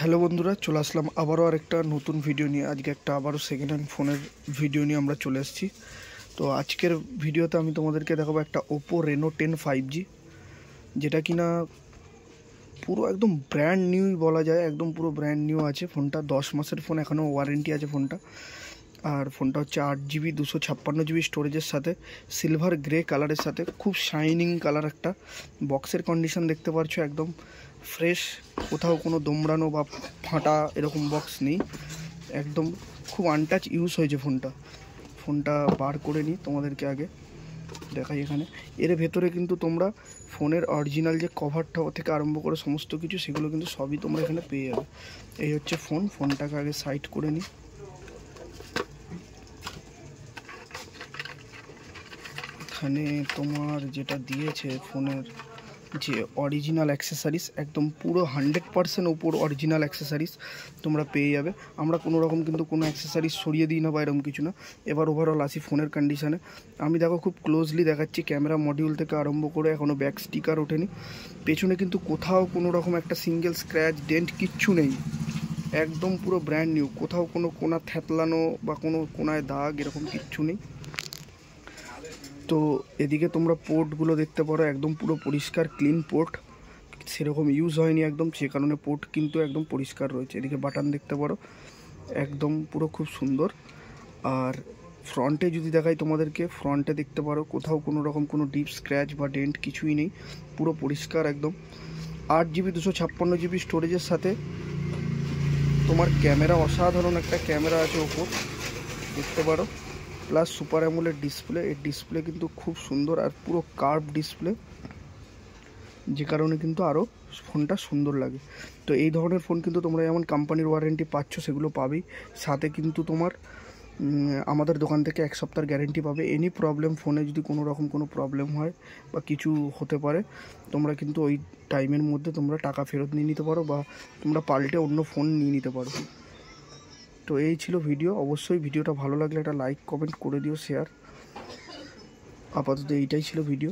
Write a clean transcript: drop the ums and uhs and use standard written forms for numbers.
Hello বন্ধুরা, চলে আসলাম আবারও আরেকটা নতুন ভিডিও নিয়ে। আজকে একটা আবারও সেকেন্ড হ্যান্ড ফোনের ভিডিও নিয়ে আমরা চলে এসেছি। তো আজকের ভিডিওতে আমি তোমাদেরকে দেখাবো একটা ওপো রেনো 10 5G, যেটা কিনা পুরো একদম ব্র্যান্ড নিউই বলা যায়। একদম পুরো ব্র্যান্ড নিউ আছে ফোনটা। 10 মাসের ফোন, এখনও ওয়ারেন্টি আছে ফোনটা। আর ফোনটা হচ্ছে 8GB 256GB স্টোরেজের সাথে, সিলভার গ্রে কালারের সাথে, খুব শাইনিং কালার একটা। বক্সের কন্ডিশন দেখতে পাচ্ছ, একদম ফ্রেশ, কোথাও কোনো দোমড়ানো বা ফাটা এরকম বক্স নেই। একদম খুব আনটাচ ইউজ হয়েছে ফোনটা বার করে নিই, তোমাদেরকে আগে দেখাই। এখানে এর ভেতরে কিন্তু তোমরা ফোনের অরিজিনাল যে কভারটা থেকে আরম্ভ করে সমস্ত কিছু, সেগুলো কিন্তু সবই তোমরা এখানে পেয়ে যাবে। এই হচ্ছে ফোনটাকে আগে সাইড করে নিই। এখানে তোমার যেটা দিয়েছে ফোনের যে অরিজিনাল অ্যাক্সেসারিজ, একদম পুরো 100% ওপর অরিজিনাল অ্যাক্সেসারিজ তোমরা পেয়ে যাবে। আমরা কোনো রকম কিন্তু কোনো অ্যাক্সেসারিজ সরিয়ে দিই না বা এরকম কিছু না। এবার ওভারঅল আসি ফোনের কন্ডিশানে। আমি দেখো খুব ক্লোজলি দেখাচ্ছি, ক্যামেরা মডিউল থেকে আরম্ভ করে এখনও ব্যাক স্টিকার ওঠেনি। পেছনে কিন্তু কোথাও কোনো রকম একটা সিঙ্গেল স্ক্র্যাচ ডেন্ট কিচ্ছু নেই, একদম পুরো ব্র্যান্ড নিউ। কোথাও কোনো কোনা থ্যাতলানো বা কোনো কোনায় দাগ এরকম কিচ্ছু নেই। তো এদিকে তোমরা পোর্টগুলো দেখতে পারো, একদম পুরো পরিষ্কার ক্লিন পোর্ট, সেরকম ইউজ হয়নি একদম, সে কারণে পোর্ট কিন্তু একদম পরিষ্কার রয়েছে। এদিকে বাটন দেখতে পারো, একদম পুরো খুব সুন্দর। আর ফ্রন্টে যদি দেখাই তোমাদেরকে, ফ্রন্টে দেখতে পারো কোথাও কোনো রকম কোনো ডিপ স্ক্র্যাচ বা ডেন্ট কিছুই নেই, পুরো পরিষ্কার একদম। 8GB 256GB স্টোরেজের সাথে তোমার ক্যামেরা, অসাধারণ একটা ক্যামেরা আছে ওপর, দেখতে পারো। প্লাস সুপার অ্যামোলেড ডিসপ্লে, এই ডিসপ্লে কিন্তু খুব সুন্দর আর পুরো কার্ভ ডিসপ্লে, যে কারণে কিন্তু আরও ফোনটা সুন্দর লাগে। তো এই ধরনের ফোন কিন্তু তোমরা যেমন কোম্পানির ওয়ারেন্টি পাচ্ছ, সেগুলো পাবেই। সাথে কিন্তু তোমার আমাদের দোকান থেকে 1 সপ্তাহের গ্যারেন্টি পাবে। এনি প্রবলেম, ফোনে যদি কোনো রকম কোনো প্রবলেম হয় বা কিছু হতে পারে, তোমরা কিন্তু ওই টাইমের মধ্যে তোমরা টাকা ফেরত নিয়ে নিতে পারো বা তোমরা পাল্টে অন্য ফোন নিয়ে নিতে পারো। তো এই ছিল ভিডিও। অবশ্যই ভিডিওটা ভালো লাগলে একটা লাইক কমেন্ট করে দিও, শেয়ার। আপাতত এইটাই ছিল ভিডিও।